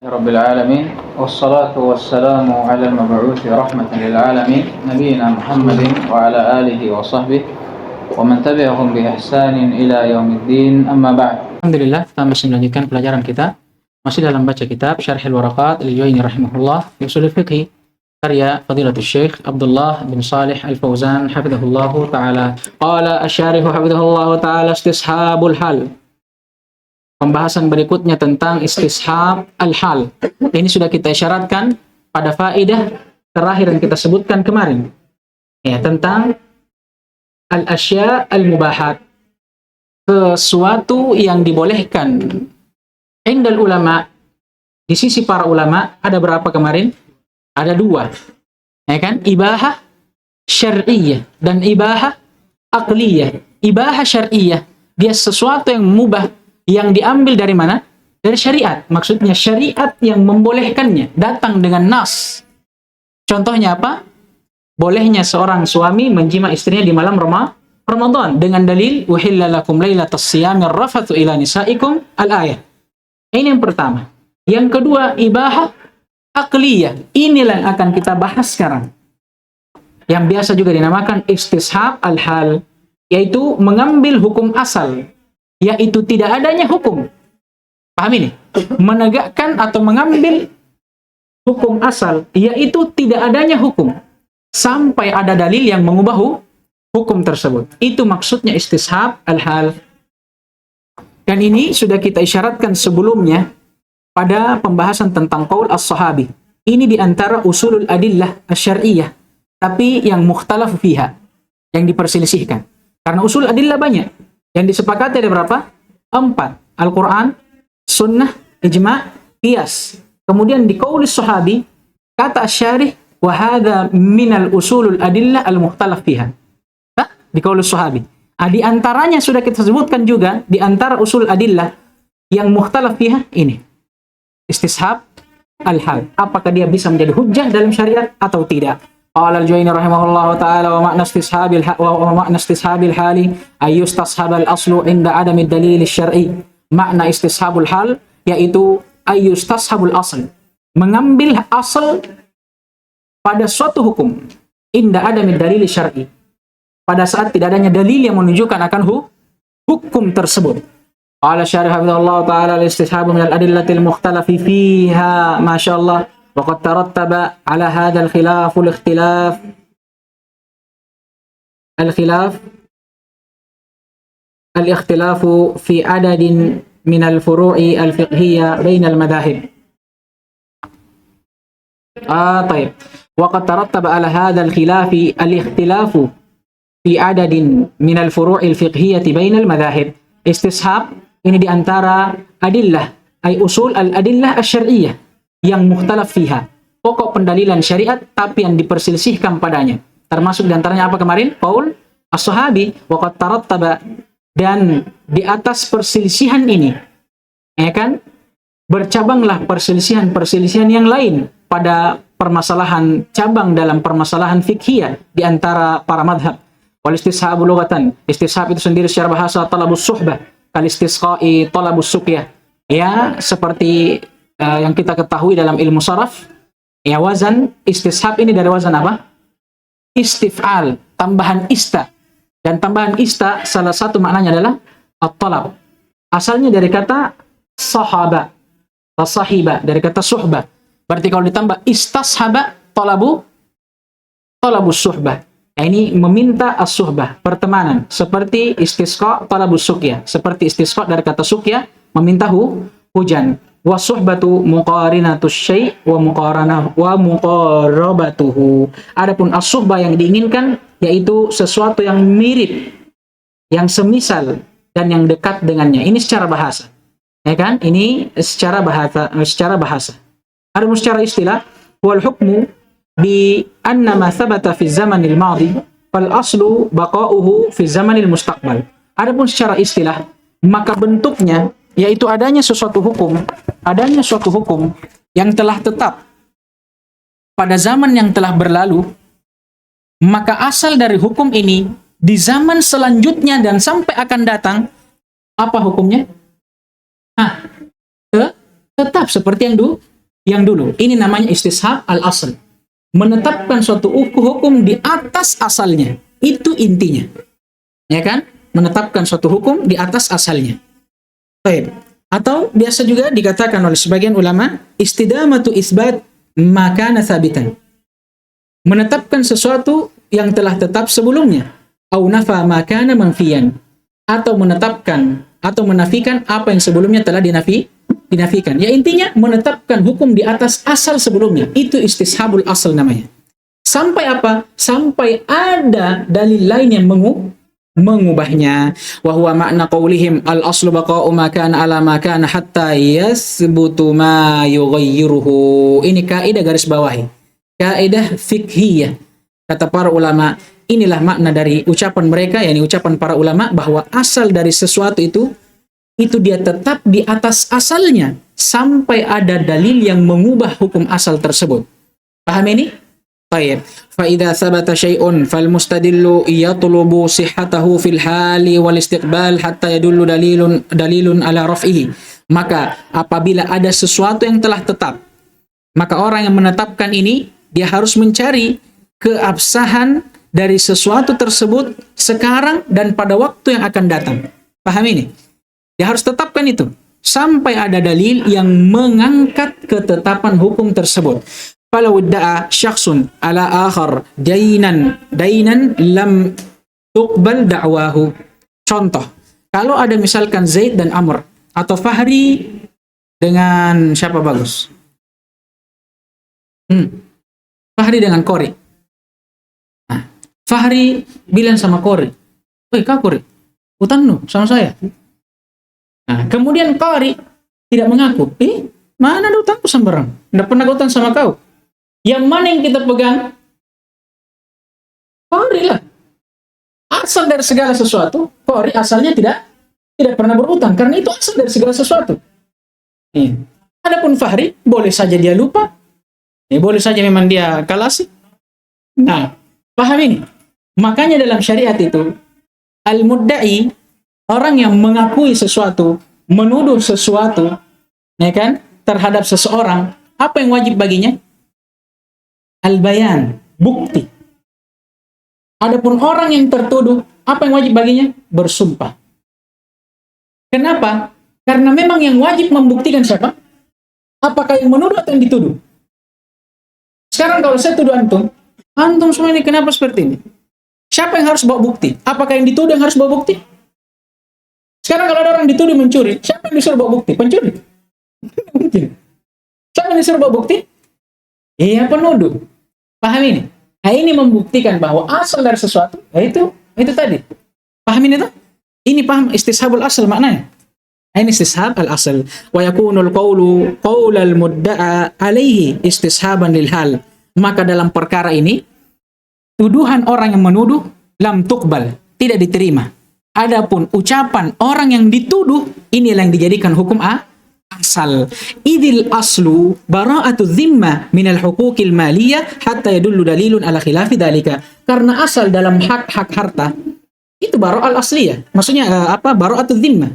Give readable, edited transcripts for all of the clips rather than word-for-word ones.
رب العالمين والصلاة والسلام على المبعوث رحمة للعالمين نبينا محمد وعلى آله وصحبه ومن تبعهم بإحسان إلى يوم الدين أما بعد. Alhamdulillah, kita masih melanjutkan pelajaran kita masih dalam baca kitab Syarhil Waraqat al-Juwayni rahimahullah fi Ushul Fiqh karya Fadilatul Syekh Abdullah bin Shalih Al-Fauzan hafizahullahu taala. Qala asy-syarih hafizahullahu taala istishabul hal. Pembahasan berikutnya tentang istishab al-hal. Ini sudah kita isyaratkan pada faedah terakhir yang kita sebutkan kemarin. Ya, tentang al-asya al-mubahat. Sesuatu yang dibolehkan. Indal ulama, di sisi para ulama, ada berapa kemarin? Ada dua. Ya kan? Ibahah syar'iyyah dan ibahah aqliyah. Ibahah syar'iyyah, dia sesuatu yang mubah, yang diambil dari mana? Dari syariat. Maksudnya syariat yang membolehkannya datang dengan nas. Contohnya apa? Bolehnya seorang suami menjima istrinya di malam Ramadan dengan dalil uhilla lakum lailatas siyamir rafathu ila nisaikum al-ayah. Ini yang pertama. Yang kedua, ibahah aqliyah. Inilah yang akan kita bahas sekarang. Yang biasa juga dinamakan istishab al-hal, yaitu mengambil hukum asal, yaitu tidak adanya hukum. Paham ini? Menegakkan atau mengambil hukum asal, yaitu tidak adanya hukum, sampai ada dalil yang mengubah hukum tersebut. Itu maksudnya istishab al-hal. Dan ini sudah kita isyaratkan sebelumnya pada pembahasan tentang qaul as-sahabi. Ini diantara usulul adillah asy-syar'iyyah, tapi yang mukhtalaf fiha, yang diperselisihkan. Karena usul adillah banyak. Yang disepakati ada berapa? 4. Al-Quran, Sunnah, Ijma', Qiyas. Kemudian di qaulis sahabi, kata syarih, wa hadha minal usulul adillah al-mukhtalaf fiha. Di qaulis sahabi. Di antaranya sudah kita sebutkan juga, di antara usul adillah yang mukhtalaf fiha ini. Istishab al-hal. Apakah dia bisa menjadi hujjah dalam syariat atau tidak? Qala al-Juwayni rahimahullahu ta'ala wa ma'na istishabil hali ay yustashab al-aslu 'inda adami ad-dalil asy-syar'i. Makna istishabul hal yaitu ay yustashabul asl, mengambil asal pada suatu hukum, inda adami ad-dalil asy-syar'i, pada saat tidak adanya dalil yang menunjukkan akan hukum tersebut. Qala syarih hafizahullahu ta'ala al-istishabu min al-adillati al-mukhtalafi fiha masyaallah. وقد ترتب على هذا الخلاف الاختلاف في عدد من الفروع الفقهية بين المذاهب. طيب. وقد ترتب على هذا الخلاف الاختلاف في عدد من الفروع الفقهية بين المذاهب. Istishab ini diantara adillah, ay usul al-adillah asy-syar'iyyah yang mukhtalaf fiha, pokok pendalilan syariat tapi yang diperselisihkan padanya. Termasuk diantaranya apa kemarin? Qaul as-sahabi. Waqad tarattaba, dan di atas perselisihan ini, ya kan, bercabanglah perselisihan yang lain pada permasalahan cabang dalam permasalahan fikhiyah di antara para madhab. Wal istishabu lughatan, istishab itu sendiri secara bahasa talabus suhbah, kal istisqa'i talabus suqyah. Ya, seperti yang kita ketahui dalam ilmu saraf, ya, wazan istishab ini dari wazan apa? Istif'al, tambahan ista. Dan tambahan ista salah satu maknanya adalah at-talab. Asalnya dari kata sahaba, sahiba, dari kata suhbah. Berarti kalau ditambah istashaba, talabus suhbah. Ya, ini meminta as-suhbah, pertemanan. Seperti istisqa, talabus suqyah. Seperti istisqa dari kata suqyah, meminta hujan. Wasuhbatu muqarinatus syai' wa muqarabatuhu. Adapun as-suhbah yang diinginkan yaitu sesuatu yang mirip, yang semisal dan yang dekat dengannya. Ini secara bahasa. Ya kan? Ini secara bahasa. Adapun secara istilah, wal hukmu bi anna ma thabata fi zamanil madi fal aslu baqa'uhu fi zamanil mustaqbal. Adapun secara istilah, maka bentuknya yaitu adanya suatu hukum yang telah tetap pada zaman yang telah berlalu, maka asal dari hukum ini di zaman selanjutnya dan sampai akan datang, apa hukumnya? Tetap seperti yang yang dulu. Ini namanya istishab al-asl. Menetapkan suatu hukum di atas asalnya. Itu intinya. Ya kan? Menetapkan suatu hukum di atas asalnya. Baik. Atau biasa juga dikatakan oleh sebagian ulama, istidamatu isbat makana sabitan. Menetapkan sesuatu yang telah tetap sebelumnya. Au nafa makana manfiyan. Atau menetapkan atau menafikan apa yang sebelumnya telah dinafikan. Ya intinya menetapkan hukum di atas asal sebelumnya. Itu istishabul asal namanya. Sampai apa? Sampai ada dalil lain yang mengubahnya. Wa huwa makna qaulihim al-aslu baqa'u ma kana ala ma kana hatta yasbutu ma yughayyiruhu. Ini kaidah garis bawahi. Kaidah fiqhiyah. Kata para ulama, inilah makna dari ucapan mereka, yakni ucapan para ulama, bahwa asal dari sesuatu itu dia tetap di atas asalnya sampai ada dalil yang mengubah hukum asal tersebut. Paham ini? Baik. Fa idza sabata syai'un fal mustadillu yatlubu sihhatahu fil hali wal istiqbal hatta yadullu dalilun ala raf'ihi. Maka apabila ada sesuatu yang telah tetap, maka orang yang menetapkan ini dia harus mencari keabsahan dari sesuatu tersebut sekarang dan pada waktu yang akan datang. Paham ini? Dia harus tetapkan itu sampai ada dalil yang mengangkat ketetapan hukum tersebut. Falau da'a syakhsun ala akhar dainan lam tuqbal da'wahu. Contoh, kalau ada misalkan Zaid dan Amr atau Fahri dengan siapa bagus? Fahri dengan Kori. Nah, Fahri bilang sama Kori, "Woi, Kak Kori, utang lu sama saya." Nah, kemudian Kori tidak mengaku. Mana ada utangku sembarang? Tidak pernah utang sama kau. Yang mana yang kita pegang? Kori lah. Asal dari segala sesuatu, Kori asalnya tidak pernah berutang. Karena itu asal dari segala sesuatu. Adapun Fahri, boleh saja dia lupa. Boleh saja memang dia kalasi. Nah, paham ini? Makanya dalam syariat itu, al-mudda'i, orang yang mengakui sesuatu, menuduh sesuatu, ya kan, terhadap seseorang, apa yang wajib baginya? Al-bayan, bukti. Adapun orang yang tertuduh, apa yang wajib baginya? Bersumpah. Kenapa? Karena memang yang wajib membuktikan siapa? Apakah yang menuduh atau yang dituduh? Sekarang kalau saya tuduh antum semua ini kenapa seperti ini? Siapa yang harus bawa bukti? Apakah yang dituduh yang harus bawa bukti? Sekarang kalau ada orang dituduh mencuri, siapa yang disuruh bawa bukti? Pencuri. Mungkin. Siapa yang disuruh bawa bukti? Iya, penuduh. Paham ini? Nah, ini membuktikan bahwa asal dari sesuatu, itu tadi. Paham ini tuh? Ini paham istishabul asal maknanya. Ini istishab al-asal. Wa yakunul qawlu qawlal mudda'a alaihi istishaban lil hal. Maka dalam perkara ini, tuduhan orang yang menuduh lam tuqbal, tidak diterima. Adapun ucapan orang yang dituduh, inilah yang dijadikan hukum asal. Idil aslu bara'atu dhimma minal hukukil maliyah hatta yadullu dalilun ala khilafi dalika. Karena asal dalam hak-hak harta, itu bara'al asliyah. Maksudnya bara'atu dhimma.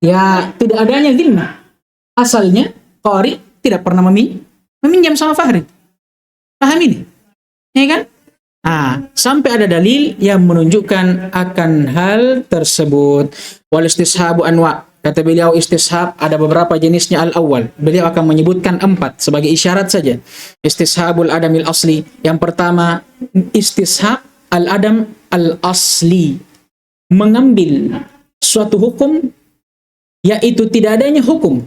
Ya, tidak adanya dhimma. Asalnya, Qari tidak pernah meminjam sama Fahri. Paham ini? Ya kan? Sampai ada dalil yang menunjukkan akan hal tersebut. Wal istishabu anwa. Kata beliau istishab ada beberapa jenisnya. Al-awwal. Beliau akan menyebutkan 4 sebagai isyarat saja. Istishabul adamil asli. Yang pertama, istishab al-adam al-asli. Mengambil suatu hukum yaitu tidak adanya hukum.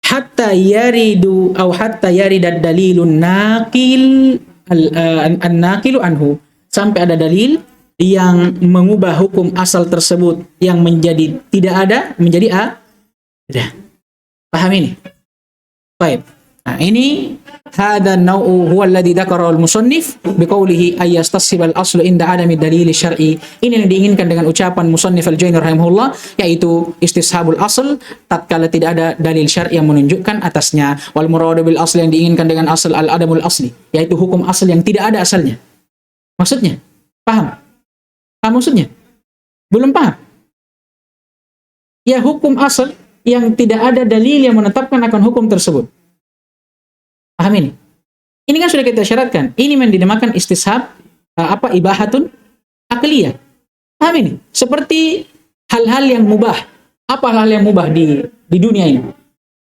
Hatta yaridu atau hatta yaridad dalilun naqil an-naqilu anhu, sampai ada dalil yang mengubah hukum asal tersebut yang menjadi tidak ada menjadi ada. Paham ini? Baik. Nah, ini hadha an-naw'u huwa alladhi dzakara al-musannif biqoulihi ay yastasib al-aslu inda adami dalil syar'i. Ini yang diinginkan dengan ucapan musannif al-Juwayni rahimahullah, yaitu istishabul asl tatkala tidak ada dalil syar'i yang menunjukkan atasnya. Wal muradu bil asli, yang diinginkan dengan asal al-adamul asli, yaitu hukum asal yang tidak ada asalnya. Maksudnya? Paham? Paham maksudnya? Belum paham? Ya, hukum asal yang tidak ada dalil yang menetapkan akan hukum tersebut. Paham ini? Ini kan sudah kita syaratkan. Ini yang dinamakan istishab ibahatun akliyah. Paham ini? Seperti hal-hal yang mubah. Apa hal yang mubah di dunia ini?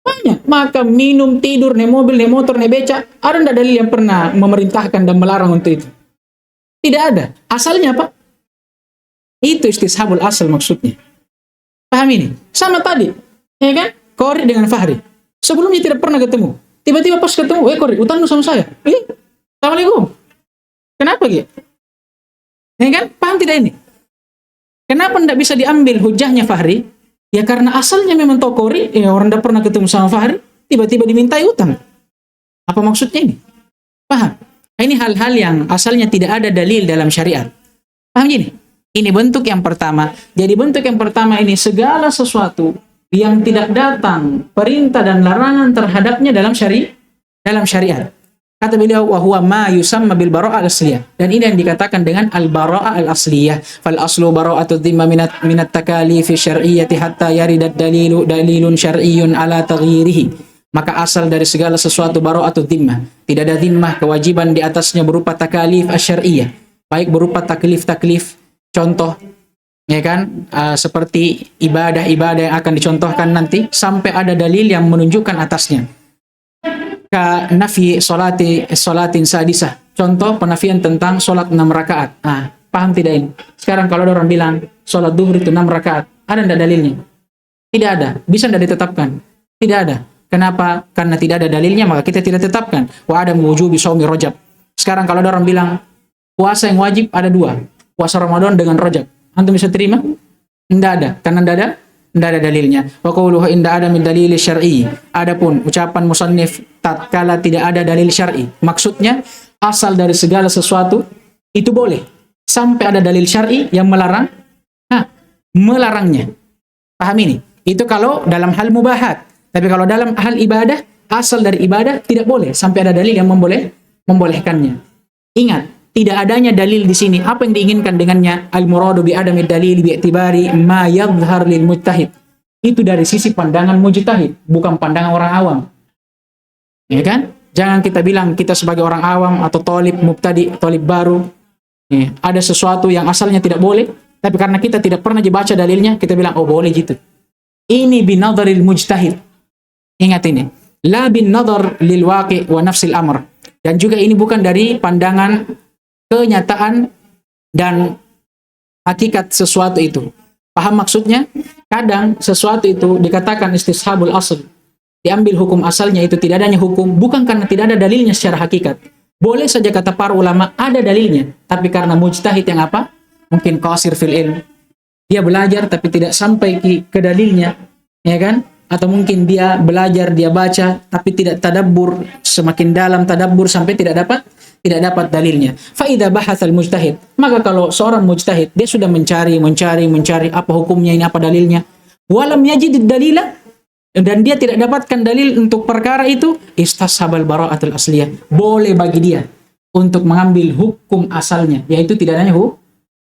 Banyak. Maka minum, tidur, naik mobil, naik motor, naik beca. Ada nggak dalil yang pernah memerintahkan dan melarang untuk itu? Tidak ada. Asalnya apa? Itu istishabul asal maksudnya. Paham ini? Sama tadi. Ya kan? Kori dengan Fahri. Sebelumnya tidak pernah ketemu. Tiba-tiba pas ketemu, Kori, utang sama saya. Assalamualaikum. Kenapa gitu? Ya kan? Paham tidak ini? Kenapa tidak bisa diambil hujahnya Fahri? Ya karena asalnya memang Kori, orang tidak pernah ketemu sama Fahri, tiba-tiba dimintai utang. Apa maksudnya ini? Paham? Ini hal-hal yang asalnya tidak ada dalil dalam syariat. Paham gini? Ini bentuk yang pertama. Jadi bentuk yang pertama ini segala sesuatu yang tidak datang perintah dan larangan terhadapnya dalam syariat. Kata beliau, wa huwa ma yusamma bil bara'ah al-asliyah. Dan ini yang dikatakan dengan al-bara'ah al-asliyah. Fal aslu bara'atu dhimma minat takalifi syar'iyyati hatta yaridat dalilun syar'iyyun ala taghyirihi. Maka asal dari segala sesuatu bara'atu dhimma. Tidak ada dhimmah, kewajiban di atasnya berupa takalif asyar'iyyah. Baik berupa taklif, contoh, ya kan, seperti ibadah-ibadah yang akan dicontohkan nanti, sampai ada dalil yang menunjukkan atasnya. Ka nafi solatin sadisah. Contoh penafian tentang solat 6 rakaat. Paham tidak ini? Sekarang kalau ada orang bilang solat duhur itu 6 rakaat, ada tidak dalilnya? Tidak ada. Bisa tidak ditetapkan? Tidak ada. Kenapa? Karena tidak ada dalilnya, maka kita tidak tetapkan. Wa adam wujubi shaumi rajab. Sekarang kalau ada orang bilang puasa yang wajib ada 2, puasa Ramadan dengan Rajab, antum bisa terima? Tidak ada. Karena tidak ada dalilnya. Wa qawluhu inda ada min dalil syar'i. Adapun ucapan musannif tatkala tidak ada dalil syar'i, maksudnya asal dari segala sesuatu itu boleh sampai ada dalil syar'i yang melarangnya. Paham ini? Itu kalau dalam hal mubahat. Tapi kalau dalam hal ibadah, asal dari ibadah tidak boleh sampai ada dalil yang membolehkannya. Ingat, tidak adanya dalil di sini. Apa yang diinginkan dengannya? Al-muradu bi adami dalil bi i'tibari ma yadhhar lil mujtahid. Itu dari sisi pandangan mujtahid, bukan pandangan orang awam. Ya kan? Jangan kita bilang kita sebagai orang awam atau tolib mubtadi, tolib baru, ada sesuatu yang asalnya tidak boleh, tapi karena kita tidak pernah dibaca dalilnya, kita bilang oh boleh gitu. Ini binadharil mujtahid. Ingat ini. La bin nadhar lil waqi' wa nafsil amr. Dan juga ini bukan dari pandangan kenyataan dan hakikat sesuatu itu. Paham maksudnya? Kadang sesuatu itu dikatakan istishabul asl. Diambil hukum asalnya, itu tidak adanya hukum, bukan karena tidak ada dalilnya secara hakikat. Boleh saja kata para ulama ada dalilnya, tapi karena mujtahid yang apa? Mungkin qasir fil ilm. Dia belajar tapi tidak sampai ke dalilnya, ya kan? Atau mungkin dia belajar, dia baca tapi tidak tadabbur, semakin dalam tadabbur sampai tidak dapat dalilnya. Fa idza bahatsa al mujtahid, maka kalau seorang mujtahid dia sudah mencari apa hukumnya ini, apa dalilnya, walam yajid dalila, dan dia tidak dapatkan dalil untuk perkara itu, istashabal bara'atul asliyah. Boleh bagi dia untuk mengambil hukum asalnya, yaitu tidak adanya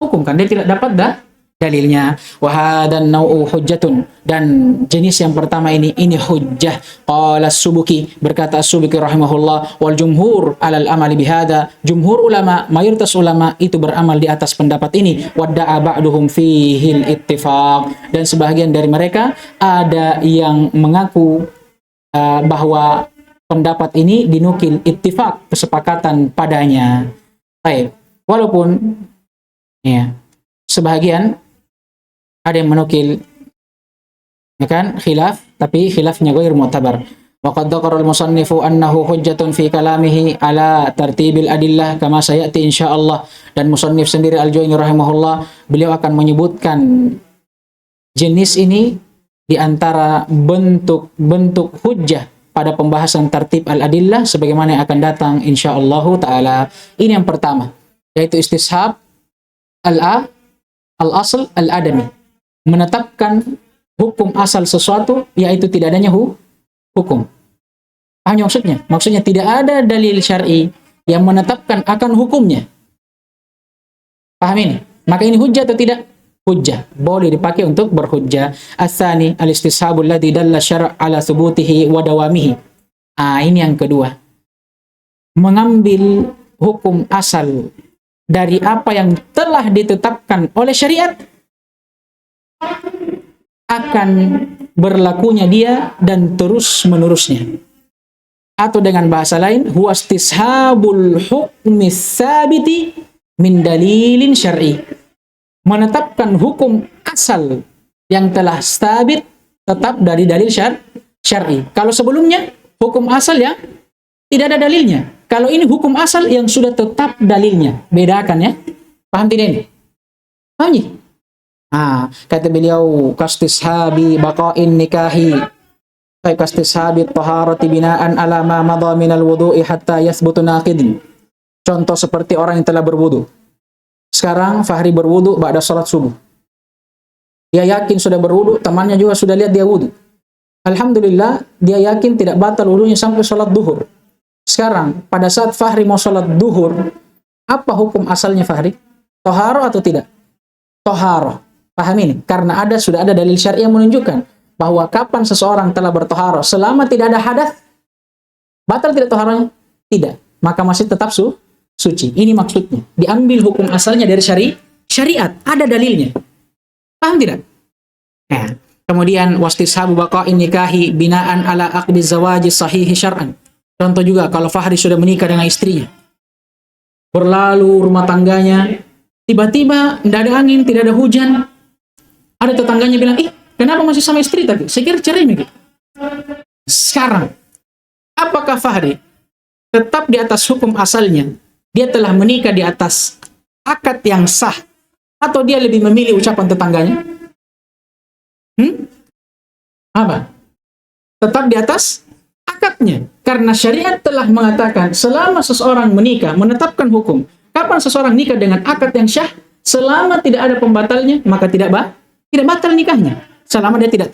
hukum, kan dia tidak dapat dalilnya. Wa hadan nau'u hujjatun, dan jenis yang pertama ini hujjah. Qala as-Subuki, berkata as-Subuki rahimahullah, wal jumhur alal amali bihada. Jumhur ulama, mayoritas ulama itu beramal di atas pendapat ini. Wadda'a ba'duhum fihil ittifaq, dan sebahagian dari mereka ada yang mengaku bahwa pendapat ini dinukil ittifaq, kesepakatan padanya. Baik, walaupun ya sebahagian ada yang menukil, ya kan, khilaf, tapi khilafnya ghair mu'tabar. Wa qad dzakara al-musannifu annahu hujjatun fi kalamihi ala tartibil adillah kama sayati insyaallah. Dan musannif sendiri Al-Juwayni rahimahullah, beliau akan menyebutkan jenis ini di antara bentuk-bentuk hujjah pada pembahasan tartib al-adillah sebagaimana yang akan datang insyaallah taala. Ini yang pertama, yaitu istishab al-asl al-adami. Menetapkan hukum asal sesuatu, yaitu tidak adanya hukum. Paham maksudnya? Maksudnya tidak ada dalil syar'i yang menetapkan akan hukumnya. Paham ini? Maka ini hujjah atau tidak? Hujjah. Boleh dipakai untuk berhujjah. As-tsani al-istishabul ladzi dalla syara' ala thubutihi wa dawamihi. Ini yang kedua. mengambil hukum asal dari apa yang telah ditetapkan oleh syariat, akan berlakunya dia dan terus menerusnya. Atau dengan bahasa lain, huwa istishabul hukmi tsabiti min dalilin syar'i. Menetapkan hukum asal yang telah sabit tetap dari dalil syar'i. Kalau sebelumnya hukum asal yang tidak ada dalilnya. Kalau ini hukum asal yang sudah tetap dalilnya. Bedakan ya. Paham tidak ini? Paham ya? Kata beliau, kastishabi baqa'in nikahi kastishabi taharati binaan ala ma madha minal wudu'i hatta yathbutu naqidin. Contoh seperti orang yang telah berwudu. Sekarang Fahri berwudu ba'da salat subuh. Dia yakin sudah berwudu, temannya juga sudah lihat dia wudu. Alhamdulillah, dia yakin tidak batal wudunya sampai salat duhur. Sekarang, pada saat Fahri mau salat duhur, apa hukum asalnya Fahri? Toharo atau tidak? Toharo. Paham ini? Karena sudah ada dalil syar'i yang menunjukkan bahwa kapan seseorang telah bertoharo, selama tidak ada hadas, batal tidak toharonya? Tidak. Maka masih tetap suci. Ini maksudnya. Diambil hukum asalnya dari syariat. Ada dalilnya. Paham tidak? Nah, kemudian wastishabu baqa'in nikahi binaan ala aqdi zawaji sahihi syar'an. Contoh juga kalau Fahri sudah menikah dengan istrinya. Berlalu rumah tangganya, tiba-tiba tidak ada angin, tidak ada hujan. Ada tetangganya bilang, kenapa masih sama istri tadi? Saya kira cerai nih. Sekarang, apakah Fahri tetap di atas hukum asalnya? Dia telah menikah di atas akad yang sah, atau dia lebih memilih ucapan tetangganya? Apa? Tetap di atas akadnya. Karena syariat telah mengatakan selama seseorang menikah, menetapkan hukum. Kapan seseorang nikah dengan akad yang syah, selama tidak ada pembatalnya, maka tidak batal nikahnya. Selama dia tidak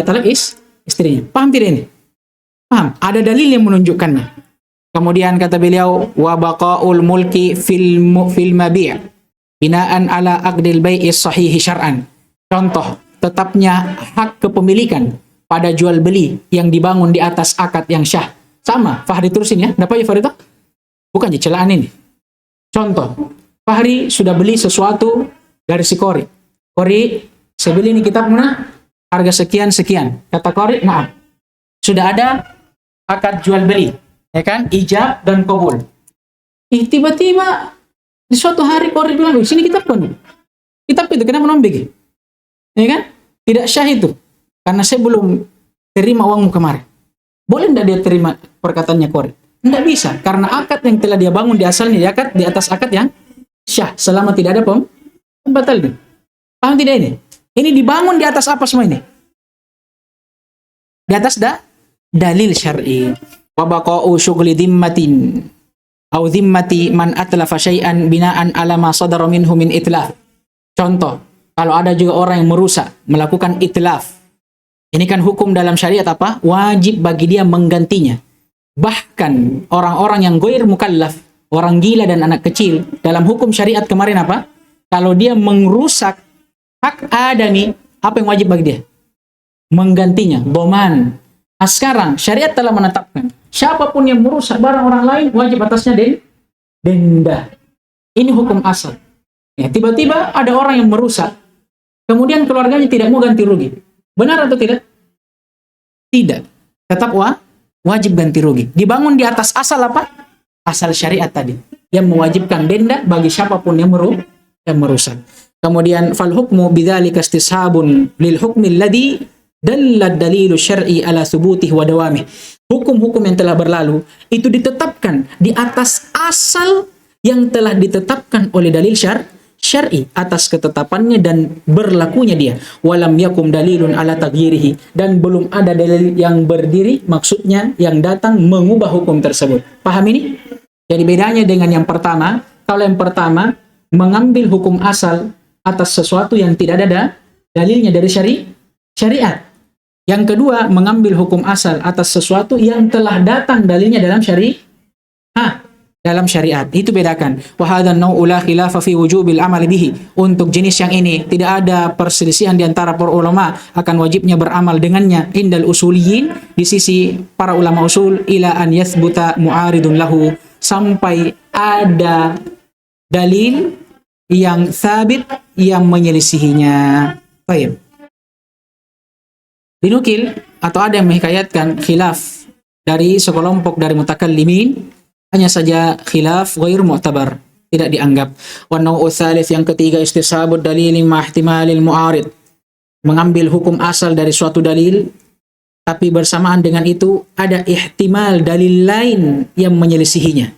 talak istrinya. Paham tidak ini? Paham? Ada dalil yang menunjukkannya. Kemudian kata beliau, wa baqaul mulki fil mabi' binaan ala aqdil bai'i sahihi syar'an. Contoh, tetapnya hak kepemilikan pada jual beli yang dibangun di atas akad yang syah. Sama, Fahri terusin ya. Kenapa ya Fahri itu? Bukan celaan ini. Contoh, Fahri sudah beli sesuatu dari si Kori. Kori, saya beli ini kitab mana? Harga sekian-sekian. Kata Kori, maaf. Sudah ada akad jual beli. Ya kan? Ijab dan qabul. Tiba-tiba di suatu hari Kori bilang, sini kitab kan? Kitab itu kenapa nombek? Ya kan? Tidak syah itu. Karena saya belum terima uangmu kemarin. Boleh tidak dia terima perkataannya Kori? Tidak bisa. Karena akad yang telah dia bangun di asalnya di atas akad yang syah. Selama tidak ada pembatal. Paham tidak ini? Ini dibangun di atas apa semua ini? Di atas dalil syar'i. Wa baqa'u syughli dhimmatin au dhimmati man atlafa syai'an binaan ala ma sadara minhu min itlaf. Contoh, kalau ada juga orang yang merusak, melakukan itlaf. Ini kan hukum dalam syariat apa? Wajib bagi dia menggantinya. Bahkan orang-orang yang ghair mukallaf, orang gila dan anak kecil, dalam hukum syariat kemarin apa? Kalau dia merusak hak adami, apa yang wajib bagi dia? Menggantinya, doman. Nah, sekarang syariat telah menetapkan, siapapun yang merusak barang orang lain, wajib atasnya denda. Ini hukum asal. Ya, tiba-tiba ada orang yang merusak, kemudian keluarganya tidak mau ganti rugi. Benar atau tidak? Tidak. Tetap wajib ganti rugi. Dibangun di atas asal apa? Asal syariat tadi. Yang mewajibkan denda bagi siapapun yang merusak. Kemudian fal hukmu bidzalika istishabun lil hukmi alladhi dalla dalilu syar'i ala thubutihi wa dawamih. Hukum-hukum yang telah berlalu itu ditetapkan di atas asal yang telah ditetapkan oleh dalil syar'i atas ketetapannya dan berlakunya dia. Walam yakum dalilun ala taghyirihi, dan belum ada dalil yang berdiri, maksudnya yang datang mengubah hukum tersebut. Paham ini? Jadi bedanya dengan yang pertama, kalau yang pertama mengambil hukum asal atas sesuatu yang tidak ada dalilnya dari syariat. Yang kedua, mengambil hukum asal atas sesuatu yang telah datang dalilnya dalam dalam syariat. Itu bedakan. Wa hadzal naw'u la khilafa fi wujubil amal bihi. Untuk jenis yang ini tidak ada perselisihan di antara para ulama akan wajibnya beramal dengannya indal usuliyin, di sisi para ulama usul, ila an yathbuta mu'aridun lahu, sampai ada dalil yang sabit yang menyelisihinya. Baik. Dinukil atau ada yang menghikayatkan khilaf dari sekelompok dari mutakallimin, hanya saja khilaf ghair mu'tabar, tidak dianggap. Wa nau'u tsalits, yang ketiga, istishabud dalil ma ihtimalil mu'arid, mengambil hukum asal dari suatu dalil tapi bersamaan dengan itu ada ihtimal dalil lain yang menyelisihinya.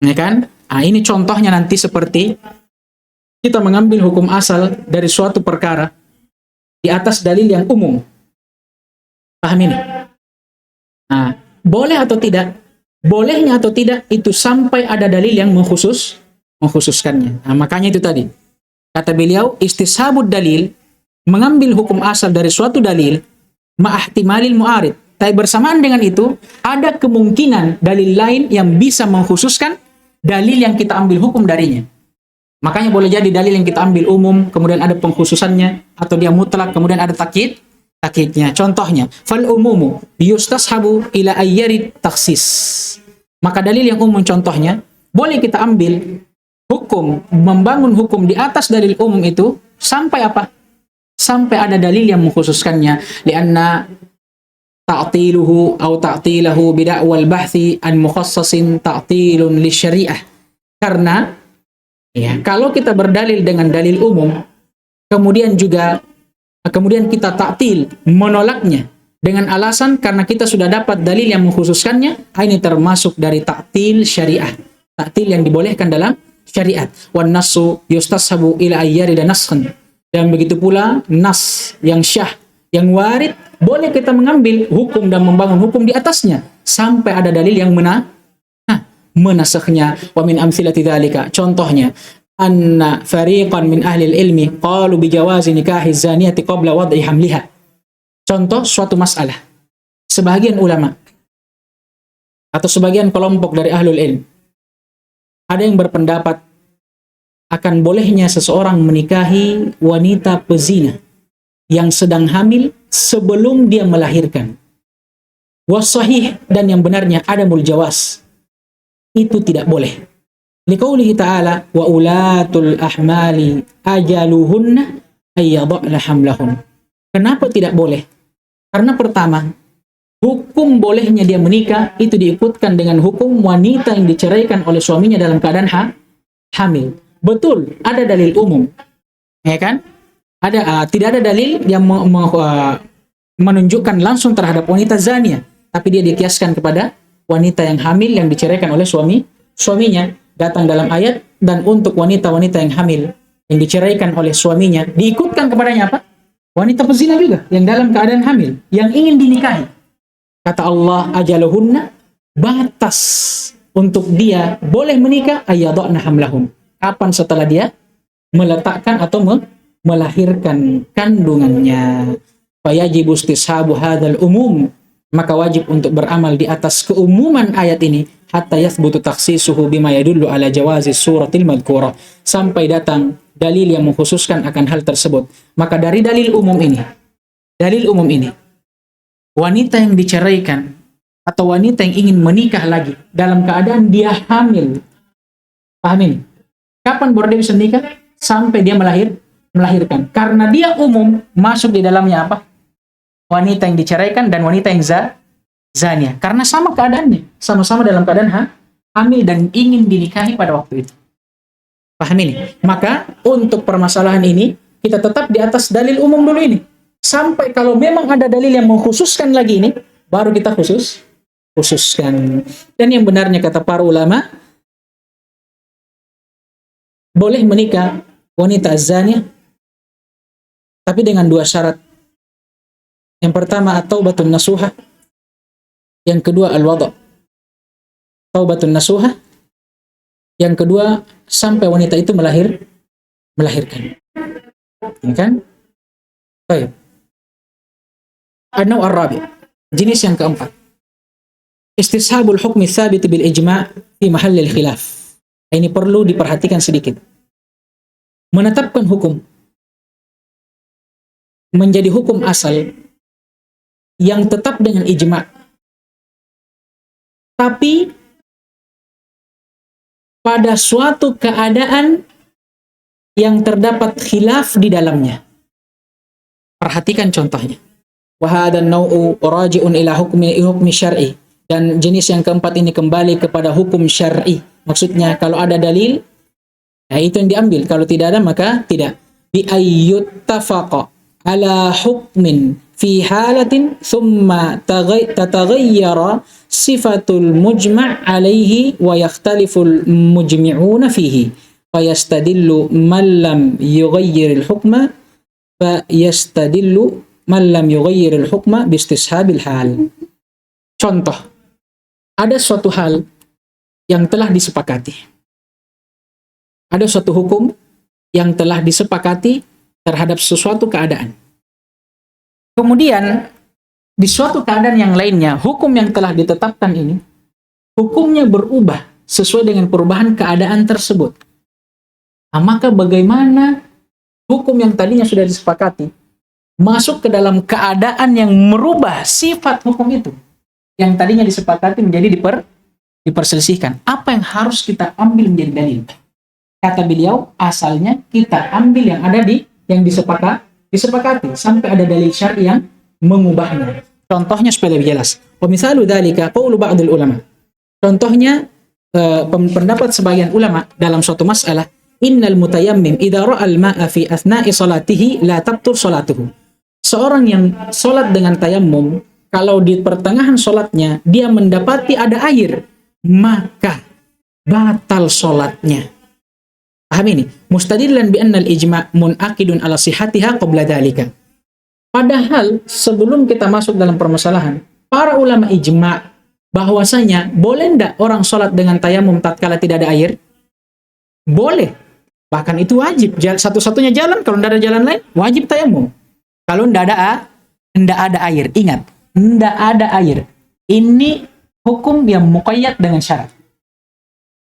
Ya kan? Nah, ini contohnya nanti seperti kita mengambil hukum asal dari suatu perkara di atas dalil yang umum. Paham ini? Nah, boleh atau tidak? Bolehnya atau tidak itu sampai ada dalil yang mengkhususkannya. Nah, makanya itu tadi. Kata beliau, istishabud dalil, mengambil hukum asal dari suatu dalil, ma'ahtimalil mu'arid. Tapi bersamaan dengan itu, ada kemungkinan dalil lain yang bisa mengkhususkan dalil yang kita ambil hukum darinya. Makanya boleh jadi dalil yang kita ambil umum, kemudian ada pengkhususannya, atau dia mutlak, kemudian ada takyidnya. Contohnya, fal umumu yustashabu ila ayyarid taksis. Maka dalil yang umum contohnya, boleh kita ambil hukum, membangun hukum di atas dalil umum itu, sampai apa? Sampai ada dalil yang mengkhususkannya. Lianna ta'tiluhu atau ta'tilahu bida'wal bahthi an mukhassasin ta'tilun li syariah. Karena ya, kalau kita berdalil dengan dalil umum, kemudian kita ta'til, menolaknya dengan alasan karena kita sudah dapat dalil yang mengkhususkannya, ini termasuk dari ta'til syariah. Ta'til yang dibolehkan dalam syariat. Wan nassu yustashabu ila ayyarida naskhan. Dan begitu pula nas yang syah, yang warid, boleh kita mengambil hukum dan membangun hukum di atasnya sampai ada dalil yang menasakhnya. Wa min amthilati dzalika, contohnya anna fariqan min ahli ilmi qalu bi jawazi nikahi zaniyati qabla wad'i hamliha. Contoh suatu masalah, sebagian ulama atau sebagian kelompok dari ahlul ilm ada yang berpendapat akan bolehnya seseorang menikahi wanita pezina yang sedang hamil sebelum dia melahirkan. Wasahih, dan yang benarnya adamul jawaz, itu tidak boleh. Liqaulihi ta'ala wa ulatul ahmali ajaluhunna ayyadhna hamlahun. Kenapa tidak boleh? Karena pertama, hukum bolehnya dia menikah itu diikutkan dengan hukum wanita yang diceraikan oleh suaminya dalam keadaan hamil. Betul, ada dalil umum, ya kan? Tidak ada dalil yang menunjukkan langsung terhadap wanita zania, tapi dia dikiaskan kepada wanita yang hamil yang diceraikan oleh suaminya, datang dalam ayat. Dan untuk wanita-wanita yang hamil yang diceraikan oleh suaminya, diikutkan kepadanya apa? Wanita pezina juga yang dalam keadaan hamil yang ingin dinikahi. Kata Allah, ajaluhunna, batas untuk dia boleh menikah ayyadhna hamlahum, kapan? Setelah dia meletakkan atau melahirkan kandungannya. Fayajibu istishabu hadzal umum, maka wajib untuk beramal di atas keumuman ayat ini hatta yathbutu takhsisuhu bima yadullu ala jawazi suratil madhkurah, sampai datang dalil yang mengkhususkan akan hal tersebut. Maka dari dalil umum ini, wanita yang diceraikan atau wanita yang ingin menikah lagi dalam keadaan dia hamil, paham ini? Kapan baru dia bisa nikah? Sampai dia melahirkan. Karena dia umum, masuk di dalamnya apa? Wanita yang diceraikan dan wanita yang zania. Karena sama keadaannya. Sama-sama dalam keadaan hamil dan ingin dinikahi pada waktu itu. Paham ini? Maka untuk permasalahan ini, kita tetap di atas dalil umum dulu ini. Sampai kalau memang ada dalil yang mengkhususkan lagi ini, baru kita khususkan. Dan yang benarnya kata para ulama, boleh menikah wanita zania, tapi dengan dua syarat. Yang pertama, at-taubatun nasuha. Yang kedua, al-wada'. Taubatun nasuha. Yang kedua, sampai wanita itu melahirkan. Ya kan? Baik. An-naw' ar-rabi'. Jenis yang keempat. Istishabul hukmi tsabit bil ijma' fi mahallil khilaf. Ini perlu diperhatikan sedikit. Menetapkan hukum menjadi hukum asal yang tetap dengan ijma', tapi pada suatu keadaan yang terdapat khilaf di dalamnya. Perhatikan contohnya. Wa hadzal naw'u raji'un ila hukmi syar'i. Dan jenis yang keempat ini kembali kepada hukum syar'i. Maksudnya kalau ada dalil, nah itu yang diambil. Kalau tidak ada maka tidak. Bi ayyuttafaqa ala hukmin fi halatin thumma tataghayyara sifatul mujma' alaihi wa yakhtaliful mujmi'una fihi. Fayastadillu man lam yughayyiril hukma fayastadillu man lam yughayyiril hukma bistishabil hal. Contoh, ada suatu hal yang telah disepakati. Ada suatu hukum yang telah disepakati terhadap sesuatu keadaan. Kemudian, di suatu keadaan yang lainnya, hukum yang telah ditetapkan ini, hukumnya berubah sesuai dengan perubahan keadaan tersebut. Nah, maka bagaimana hukum yang tadinya sudah disepakati masuk ke dalam keadaan yang merubah sifat hukum itu yang tadinya disepakati menjadi diperselisihkan. Apa yang harus kita ambil menjadi dalil? Kata beliau, asalnya kita ambil yang ada yang disepakati sampai ada dalil syar'i yang mengubahnya. Contohnya supaya lebih jelas. Wa misalu dzalika qaulu ba'dul ulama. Contohnya pendapat sebagian ulama dalam suatu masalah, innal mutayammim idza ra'al ma'a fi athna'i salatihi la tabtur salatuhu. Seorang yang salat dengan tayammum, kalau di pertengahan salatnya dia mendapati ada air, maka batal salatnya. Paham ini? Mustadillan bi anna al-ijma' munaqidun ala sihhatiha qabla dzalika. Padahal sebelum kita masuk dalam permasalahan, para ulama ijma' bahwasanya boleh ndak orang salat dengan tayammum tatkala tidak ada air? Boleh. Bahkan itu wajib. Satu-satunya jalan, kalau tidak ada jalan lain, wajib tayammum. Kalau tidak ada air. Ingat, tidak ada air. Ini hukum yang muqayyad dengan syarat.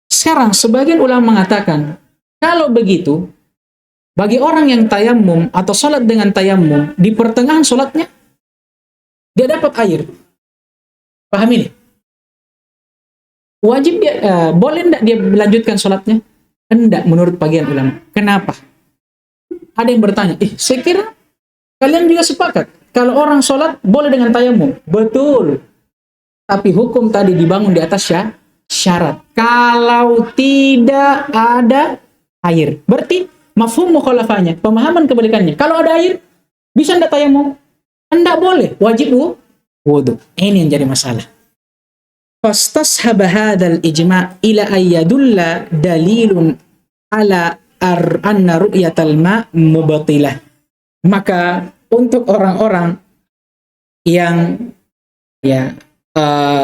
Sekarang, sebagian ulama mengatakan, kalau begitu, bagi orang yang tayammum atau sholat dengan tayammum, di pertengahan sholatnya, dia dapat air. Paham ini? Wajib dia, boleh tidak dia melanjutkan sholatnya? Hendak menurut bagian ulama. Kenapa? Ada yang bertanya, saya kira kalian juga sepakat kalau orang sholat boleh dengan tayammum. Betul. Tapi hukum tadi dibangun di atas syarat. Kalau tidak ada air. Berarti mafhum mukhalafahnya, pemahaman kebalikannya. Kalau ada air, bisa tidak tayammum? Hendak boleh. Wajib wudu. Ini yang jadi masalah. Fastashaba hadzal ijma' ila ayyadulla dalilun ala anna ru'yatal ma' mubtilah. Maka untuk orang-orang yang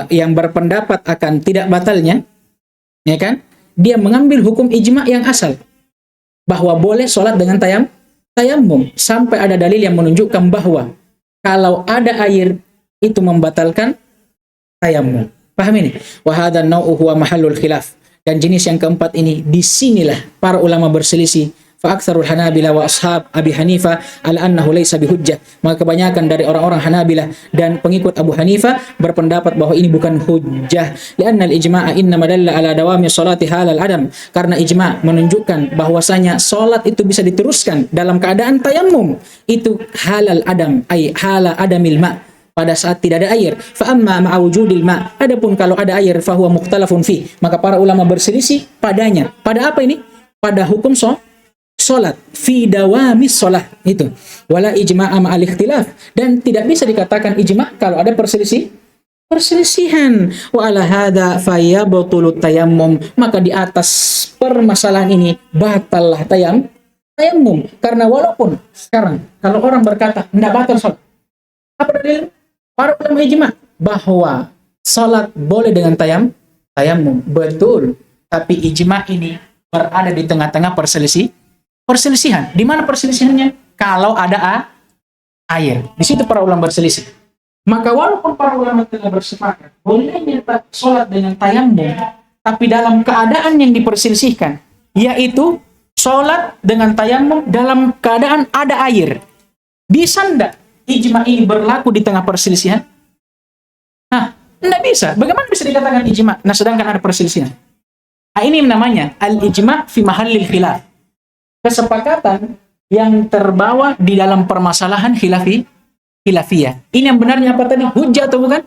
yang berpendapat akan tidak batalnya, ya kan? Dia mengambil hukum ijma' yang asal bahwa boleh sholat dengan tayammum sampai ada dalil yang menunjukkan bahwa kalau ada air itu membatalkan tayammum. Paham ini? Wa hadzal naw'u huwa mahallul khilaf. Dan jenis yang keempat ini, disinilah para ulama berselisih. Fa aktsarul Hanabila wa ashab Abi Hanifah ala annahu laysa bihujjah. Maka kebanyakan dari orang-orang Hanabilah dan pengikut Abu Hanifah berpendapat bahwa ini bukan hujjah. Li'anna al-ijma'a innama dalla ala dawami sholati halal adam. Karena ijma' menunjukkan bahwasanya salat itu bisa diteruskan dalam keadaan tayammum. Itu halal adam, ay hala adamil ma'. Pada saat tidak ada air. Fa amma ma'a wujudil ma'. Adapun kalau ada air fa huwa mukhtalafun fi. Maka para ulama berselisih padanya. Pada apa ini? Pada hukum salat. Fi dawamis shalah itu. Wala ijma'a ma'al ikhtilaf. Dan tidak bisa dikatakan ijma' kalau ada perselisihan. Wa ala hadza fayabtulu tayammum. Maka di atas permasalahan ini batallah tayammum. Karena walaupun sekarang kalau orang berkata enggak batal salat. Apa dalil? Para ulama ijma' bahwa salat boleh dengan tayammum. Betul. Tapi ijma' ini berada di tengah-tengah perselisihan. Di mana perselisihannya? Kalau ada air. Di situ para ulama berselisih. Maka walaupun para ulama telah bersepakat bolehnya salat dengan tayammum, tapi dalam keadaan yang diperselisihkan, yaitu salat dengan tayammum dalam keadaan ada air. Bisa enggak ijma' ini berlaku di tengah perselisihan? Nah, tidak bisa. Bagaimana bisa dikatakan ijma'? Nah, sedangkan ada perselisihan. Nah, ini namanya al-ijma' fi mahallil khilaf. Kesepakatan yang terbawa di dalam permasalahan khilafiyah. Ini yang benarnya apa tadi? Hujjah atau bukan?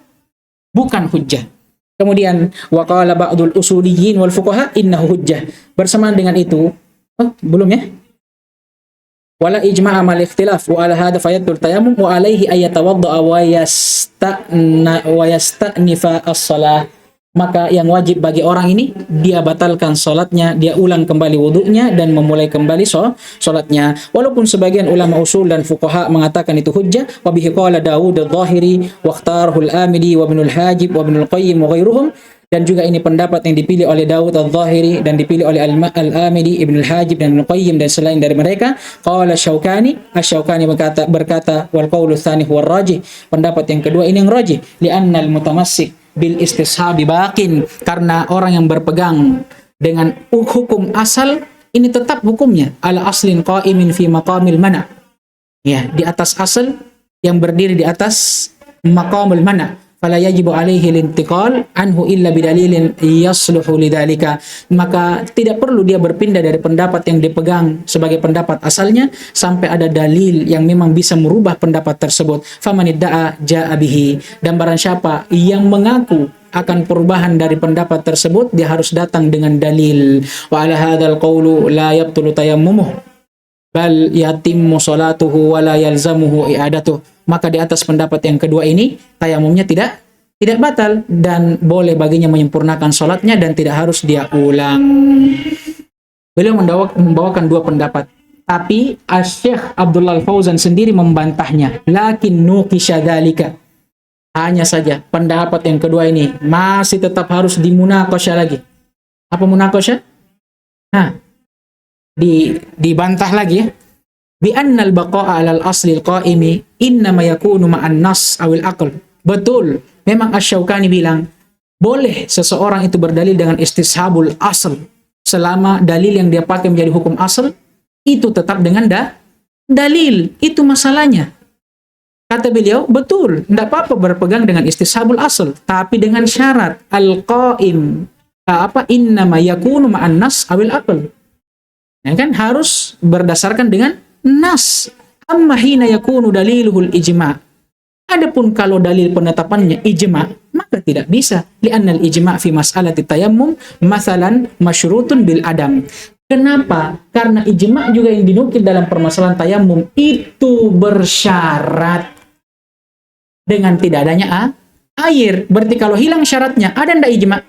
Bukan hujjah. Kemudian waqala ba'dul usuliyyin wal fuqaha innahu hujjah. Bersamaan dengan itu, belum ya? Wala ijma'a mal ikhtilaf wa ala hadha fayatul tayammum wa alaihi ayatawadda wa yasta'nifa as-shalah. Maka yang wajib bagi orang ini, dia batalkan salatnya, dia ulang kembali wudunya dan memulai kembali salatnya. Walaupun sebagian ulama usul dan fuqaha mengatakan itu hujjah, wa bihi qala Daud al-Zahiri wa ikhtarahu al-Amidi wa Ibnul Hajib wa Ibnul Qayyim wa ghairuhum. Dan juga ini pendapat yang dipilih oleh Daud al-Zahiri dan dipilih oleh al-Amidi, Ibnul Hajib dan Ibnul Qayyim dan selain dari mereka. Qala Asy-Syaukani berkata wal qawlu tsani huwa rajih. Pendapat yang kedua ini yang rajih, li'anna al-mutamassik bil istishabi baqin, karena orang yang berpegang dengan hukum asal ini tetap hukumnya ala aslin qa'imin fi maqamil mana'. Ya, di atas asal yang berdiri di atas maqamul mana'. Fala yajibu alaihi lintiqal anhu illa bidalilin yasluhu lidzalika. Maka tidak perlu dia berpindah dari pendapat yang dipegang sebagai pendapat asalnya sampai ada dalil yang memang bisa merubah pendapat tersebut. Famanidda'a ja'a bihi. Dan barang siapa yang mengaku akan perubahan dari pendapat tersebut, dia harus datang dengan dalil. Wa ala hadzal qawlu la yabtulu tayammumuh bal yatimmu salatuhu wa la yalzamuhu i'adatuh. Maka di atas pendapat yang kedua ini, tayamumnya tidak batal dan boleh baginya menyempurnakan salatnya dan tidak harus dia ulang. Beliau membawakan dua pendapat, tapi Asy-Syaikh Abdullah Al-Fauzan sendiri membantahnya. Lakin nuqisha dzalika. Hanya saja pendapat yang kedua ini masih tetap harus dimunaqasyah lagi. Apa munaqasyah? Nah, dibantah lagi ya. Bi annal baqa'a 'alal asli al-qa'imi innama yakunu ma'an nas awil aql. Betul, memang Asy-Syaukani bilang boleh seseorang itu berdalil dengan istishabul asl selama dalil yang dia pakai menjadi hukum asal itu tetap dengan dalil. Itu masalahnya. Kata beliau, betul, tidak apa-apa berpegang dengan istishabul asl, tapi dengan syarat al-qa'im innama yakunu ma'an nas awil aql. Ya kan, harus berdasarkan dengan nas. Amma hina yakunu daliluhul ijma'. Adapun kalau dalil penetapannya ijma', maka tidak bisa. Li'annal ijma' fi mas'alati tayammum masalan masyrutun bil adam. Kenapa? Karena ijma' juga yang dinukil dalam permasalahan tayammum itu bersyarat dengan tidak adanya air. Berarti kalau hilang syaratnya, ada ndak ijma'?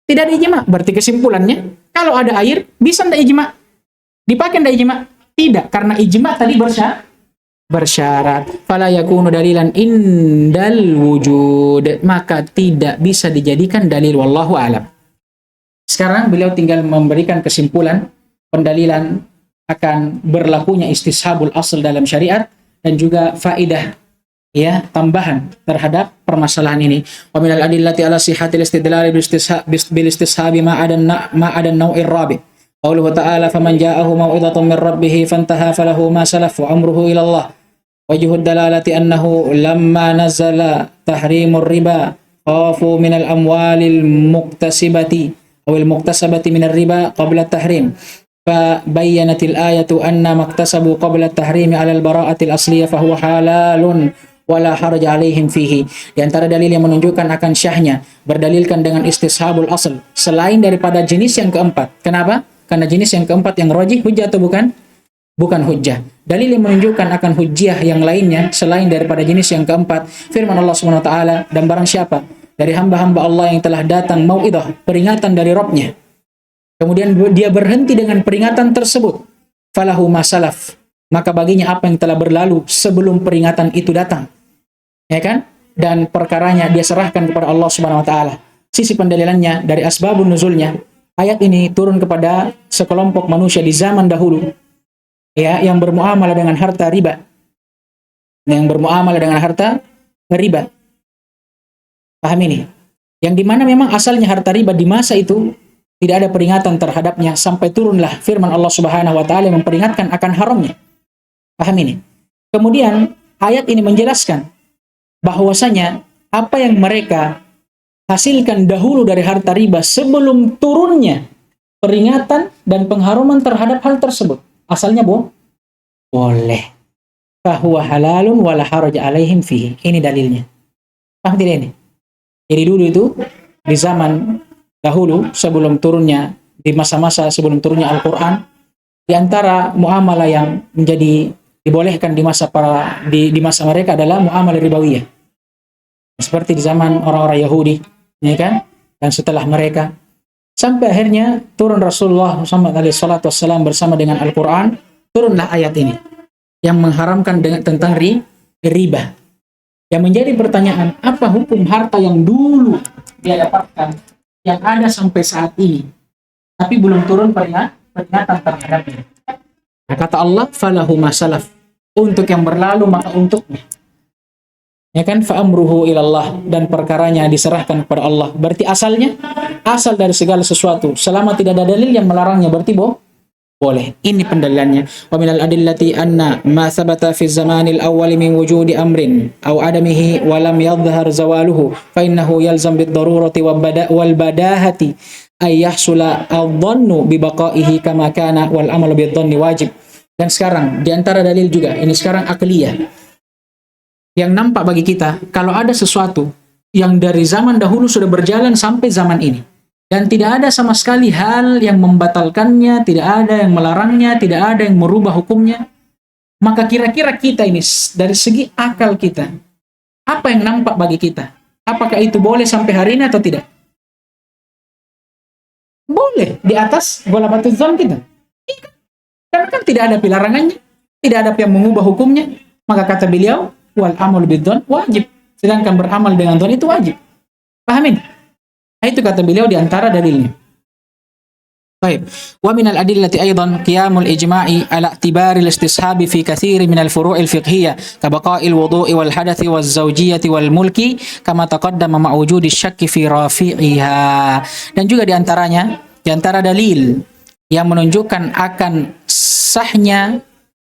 Tidak ada ijma'. Berarti kesimpulannya, kalau ada air, bisa ndak ijma'? Dipakai ndak ijma'? Tidak, karena ijma' tadi bersyarat. Fala yakunu dalilan indal wujud. Maka tidak bisa dijadikan dalil, wallahu a'lam. Sekarang beliau tinggal memberikan kesimpulan pendalilan akan berlakunya istishabul asl dalam syariat dan juga faedah ya tambahan terhadap permasalahan ini. Wa minal adillati ala sihhatil istidlal bil istishabi ma'adan naw'ir rabi'. Qauluhu ta'ala faman ja'ahu mau'izatun min rabbih fantaha falahu ma salaf wa amruhu ila Allah. Wajhu dalalati annahu lamma nazala tahrimur riba khafu min al-amwalil muktasibati aw al-muktasabati min ar-riba qabla at-tahrim. Fa bayyanatil ayatu anna maktasabu qabla at-tahrimi 'ala al-bara'ati al-asliyah fa huwa halalun wala haraj 'alaihim fihi. Di antara dalil yang menunjukkan akan syahnya berdalilkan dengan istishabul asl selain daripada jenis yang keempat. Kenapa? Karena jenis yang keempat yang rajih hujjah atau bukan? Bukan hujjah. Dalil yang menunjukkan akan hujjah yang lainnya selain daripada jenis yang keempat, firman Allah Subhanahu wa taala, dan barang siapa dari hamba-hamba Allah yang telah datang mau'idah, peringatan dari Rabb-nya, kemudian dia berhenti dengan peringatan tersebut, falahu masalaf, maka baginya apa yang telah berlalu sebelum peringatan itu datang. Ya kan? Dan perkaranya dia serahkan kepada Allah Subhanahu wa taala. Sisi pendalilannya dari asbabun nuzulnya, ayat ini turun kepada sekelompok manusia di zaman dahulu ya, yang bermuamalah dengan harta riba. Yang bermuamalah dengan harta riba. Paham ini? Yang dimana memang asalnya harta riba di masa itu tidak ada peringatan terhadapnya sampai turunlah firman Allah Subhanahu wa taala yang memperingatkan akan haramnya. Paham ini? Kemudian ayat ini menjelaskan bahwasanya apa yang mereka hasilkan dahulu dari harta riba sebelum turunnya peringatan dan pengharuman terhadap hal tersebut. Asalnya boleh. Fahuwa halalun wala haraja alaihim fihi. Ini dalilnya. Paham tidak ini? Jadi dulu itu di zaman dahulu sebelum turunnya, di masa-masa sebelum turunnya Al-Quran, di antara muamalah yang menjadi dibolehkan di masa mereka adalah muamalah ribawiyah. Seperti di zaman orang-orang Yahudi, ya kan? Dan setelah mereka sampai akhirnya turun Rasulullah SAW bersama dengan Al-Quran, turunlah ayat ini yang mengharamkan tentang riba. Yang menjadi pertanyaan, apa hukum harta yang dulu dia dapatkan, yang ada sampai saat ini, tapi belum turun peringatan terhadapnya? Nah, kata Allah, falahu masalaf, untuk yang berlalu maka untuknya. Ya kan, fa'amruhu ilallah, dan perkaranya diserahkan kepada Allah. Berarti asalnya, asal dari segala sesuatu, selama tidak ada dalil yang melarangnya, berarti boleh. Ini pendalilannya. Wa minal adillati anna ma sabata fi zamanil awwal min wujudi amrin aw adamihi wa lam yadhhar zawaluhu fa innahu yalzam bid darurati wal badahati ay yahsula adh-dhannu bi baqaihi kama kana wal amalu bid dhanni wajib. Dan sekarang di antara dalil juga, ini sekarang akliyah, yang nampak bagi kita, kalau ada sesuatu yang dari zaman dahulu sudah berjalan sampai zaman ini, dan tidak ada sama sekali hal yang membatalkannya, tidak ada yang melarangnya, tidak ada yang merubah hukumnya, maka kira-kira kita ini, dari segi akal kita, apa yang nampak bagi kita? Apakah itu boleh sampai hari ini atau tidak? Boleh, di atas ghalabatul dzan kita. Karena kan tidak ada larangannya, tidak ada yang mengubah hukumnya, maka kata beliau, wal amal bidzan wajib. Sedangkan beramal dengan dzan itu wajib. Pahamin? Nah, itu kata beliau di antara dalilnya. Baik. Wa minal adillati aidan qiyamul ijma'i ala i'tibaril istishabi fi katsiri minal furu'il fiqhiyyah ka baqa'il wudu'i wal hadathi waz zawjiyyati wal mulki kama taqaddama ma wujudi syakki fi rafi'iha. Dan juga di antara dalil yang menunjukkan akan sahnya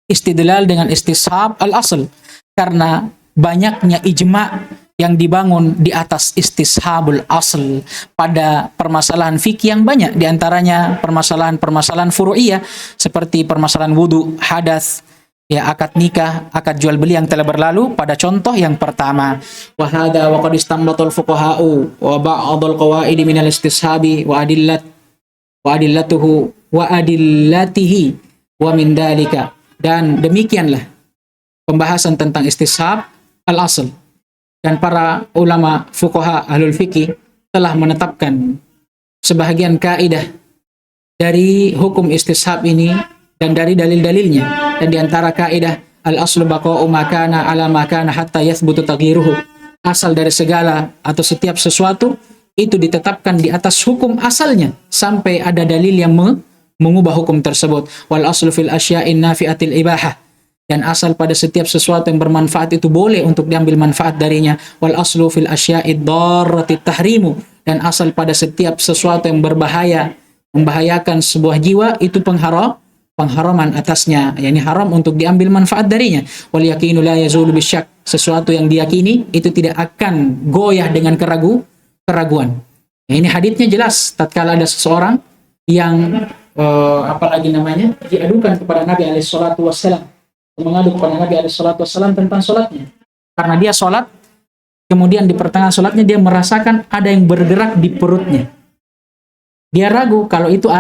istidlal dengan istishab al-asl, karena banyaknya ijma' yang dibangun di atas istishabul asl pada permasalahan fikih yang banyak, diantaranya permasalahan furu'iyah seperti permasalahan wudu, hadas, ya, akad nikah, akad jual beli yang telah berlalu pada contoh yang pertama. Wa hadza wa qad istanbatal fuqaha'u wa ba'dul qawaid min al-istishabi wa adillatihi wa min dalika. Dan demikianlah pembahasan tentang istishab al-asl. Dan para ulama fuqaha ahlul fikih telah menetapkan sebahagian kaidah dari hukum istishab ini dan dari dalil-dalilnya. Dan di antara kaidah al-aslu baqa'u ma kana ala ma kana hatta yathbutu taghyiruhu. Asal dari segala atau setiap sesuatu itu ditetapkan di atas hukum asalnya sampai ada dalil yang mengubah hukum tersebut. Wal aslu fil asya'in nafi'atil ibahah. Dan asal pada setiap sesuatu yang bermanfaat itu boleh untuk diambil manfaat darinya. Wal aslu fil asya'id darratit tahrimu. Dan asal pada setiap sesuatu yang berbahaya, membahayakan sebuah jiwa, itu pengharaman atasnya, yakni haram untuk diambil manfaat darinya. Wal yaqinu la yazulu bisyak. Sesuatu yang diyakini itu tidak akan goyah dengan keraguan. Nah, ini haditsnya jelas. Tatkala ada seseorang yang diadukan kepada Nabi alaihi salatu wassalam, mengadu kepada Nabi SAW tentang sholatnya. Karena dia sholat, kemudian di pertengahan sholatnya dia merasakan ada yang bergerak di perutnya. Dia ragu kalau itu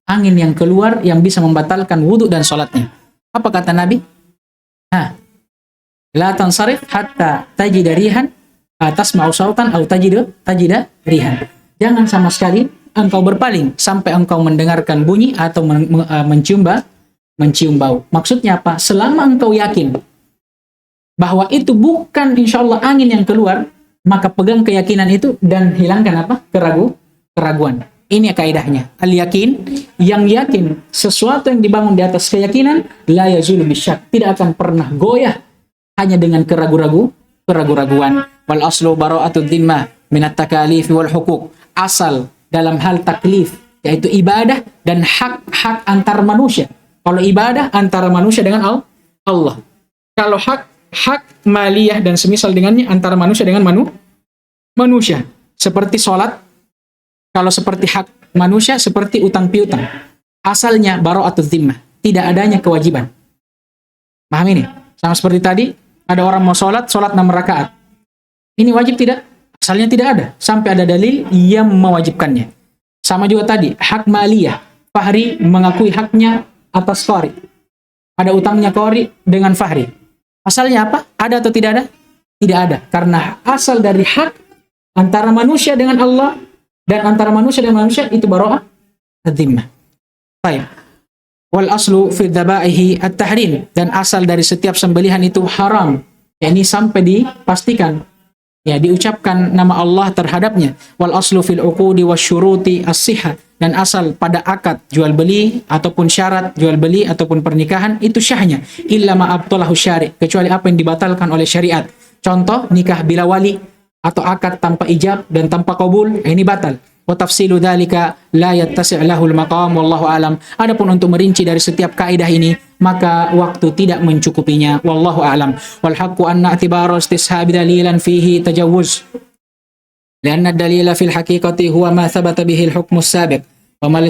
angin yang keluar yang bisa membatalkan wudhu dan sholatnya. Apa kata Nabi? La tansarif hatta tajida rihan, tasma'u sautan atau tajida rihan. Jangan sama sekali engkau berpaling sampai engkau mendengarkan bunyi atau mencium bau. Maksudnya apa? Selama engkau yakin bahwa itu bukan insyaallah angin yang keluar, maka pegang keyakinan itu dan hilangkan keraguan. Ini kaidahnya. Al-yakin, yang yakin sesuatu yang dibangun di atas keyakinan, la yazulu bisyak, tidak akan pernah goyah hanya dengan keraguan. Wal aslu bara'atud dhimmah minat takalif wal hukuk. Asal dalam hal taklif, yaitu ibadah dan hak-hak antar manusia. Kalau ibadah antara manusia dengan Allah. Kalau hak maliyah dan semisal dengannya antara manusia dengan manusia. seperti sholat, kalau seperti hak manusia seperti utang piutang. Asalnya bara'atuz zimmah, tidak adanya kewajiban. Paham ini? Sama seperti tadi, ada orang mau sholat 6 rakaat. Ini wajib tidak? Asalnya tidak ada, sampai ada dalil yang mewajibkannya. Sama juga tadi, hak maliyah. Fahri mengakui haknya atas Qari. Ada utangnya Qari dengan Fahri. Asalnya apa? Ada atau tidak ada? Tidak ada. Karena asal dari hak antara manusia dengan Allah dan antara manusia dengan manusia itu bara'ah az-zimmah. Baik. Wal aslu fi dzabaihi at-tahrim, dan asal dari setiap sembelihan itu haram. Ya, ini sampai dipastikan, ya, diucapkan nama Allah terhadapnya. Wal aslu fil uqudi wasyuruti as-sihah, dan asal pada akad jual beli ataupun syarat jual beli ataupun pernikahan itu syahnya, illa ma abtalahu syari', kecuali apa yang dibatalkan oleh syariat. Contoh nikah bila wali atau akad tanpa ijab dan tanpa qabul, ini batal. Wa tafsilu dzalika la yattasi' lahul maqam wallahu alam. Adapun untuk merinci dari setiap kaidah ini, maka waktu tidak mencukupinya, wallahu alam. Wal haqqu anna i'tibara istishabi dalilan fihi tajawuz, lianna ad-dalila fil haqiqati huwa ma thabata bihi al-hukmu as-sabiq wa mal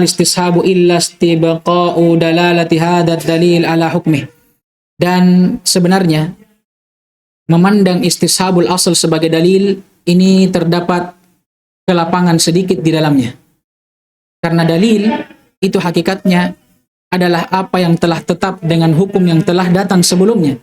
istishabu illa istibqa'u dalalati hadha ad-dalil ala hukmih. Dan sebenarnya memandang istishabul asal sebagai dalil ini terdapat kelapangan sedikit di dalamnya. Karena dalil itu hakikatnya adalah apa yang telah tetap dengan hukum yang telah datang sebelumnya.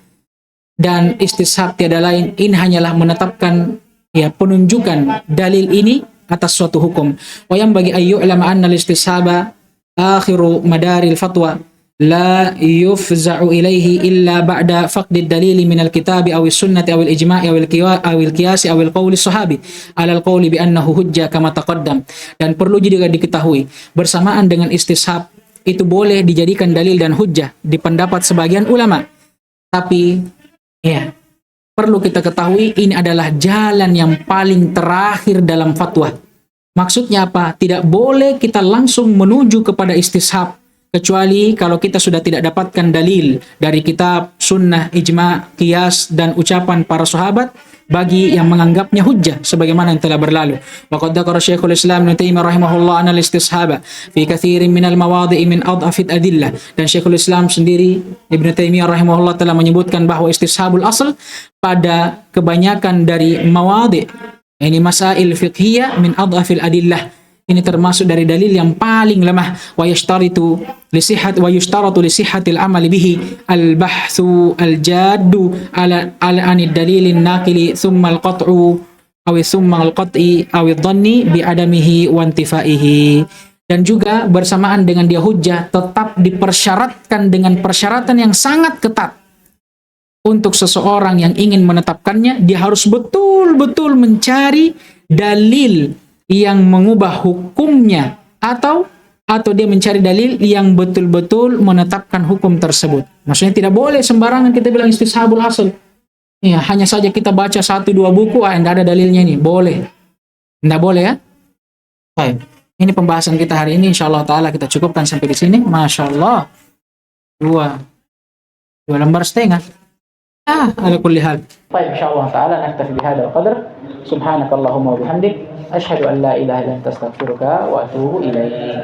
Dan istishab tiada lain, ini hanyalah menetapkan, ya, penunjukan dalil ini atas suatu hukum. Wa yang bagi ayyu'lama anna al-istishaba akhiru madaril fatwa la yufza'u ilaihi illa ba'da faqdid dalili minal kitabi awis sunnati awil ijma'i awil qiyasi awil qawli sahabi alal qawli bi annahu hujjah kama taqaddam. Dan perlu juga diketahui, bersamaan dengan istishab itu boleh dijadikan dalil dan hujjah di pendapat sebagian ulama. Tapi, ya, perlu kita ketahui ini adalah jalan yang paling terakhir dalam fatwa. Maksudnya apa? Tidak boleh kita langsung menuju kepada istishab, kecuali kalau kita sudah tidak dapatkan dalil dari kitab, sunnah, ijma, qiyas, dan ucapan para sahabat bagi yang menganggapnya hujjah sebagaimana yang telah berlalu. Wa qad dzakara Syekhul Islam Ibnu Taimiyah rahimahullah anna al-istishaba fi katsirin minal mawadhi'i min adhafid adillah. Dan Syekhul Islam sendiri Ibnu Taimiyah rahimahullah telah menyebutkan bahwa istishabul asl pada kebanyakan dari mawadhi', ini masail fiqhiyah, min adhafil adillah, ini termasuk dari dalil yang paling lemah. Wa yashtaratu li sihhatil amali bihi al-bahthu al-jaddu ala anid dalilin naqili thumma al-qat'u aw thumma al-qat'i aw ad-dhanni bi adamihi wa intifaihi. Dan juga bersamaan dengan dia hujjah, tetap dipersyaratkan dengan persyaratan yang sangat ketat. Untuk seseorang yang ingin menetapkannya, dia harus betul-betul mencari dalil yang mengubah hukumnya, atau dia mencari dalil yang betul-betul menetapkan hukum tersebut. Maksudnya tidak boleh sembarangan kita bilang istishabul asal. Ya, hanya saja kita baca 1-2 buku, enggak ada dalilnya ini. Boleh. Enggak boleh, ya? Baik. Ini pembahasan kita hari ini, insyaallah taala kita cukupkan sampai di sini. Masyaallah. 2 lembar setengah. Ala kulli hal. Baik, insyaallah taala naktafi bihadzal qadar. Subhanakallahumma wa bihamdik, asyhadu an la ilaha illa anta astaghfiruka wa atubu ilaik.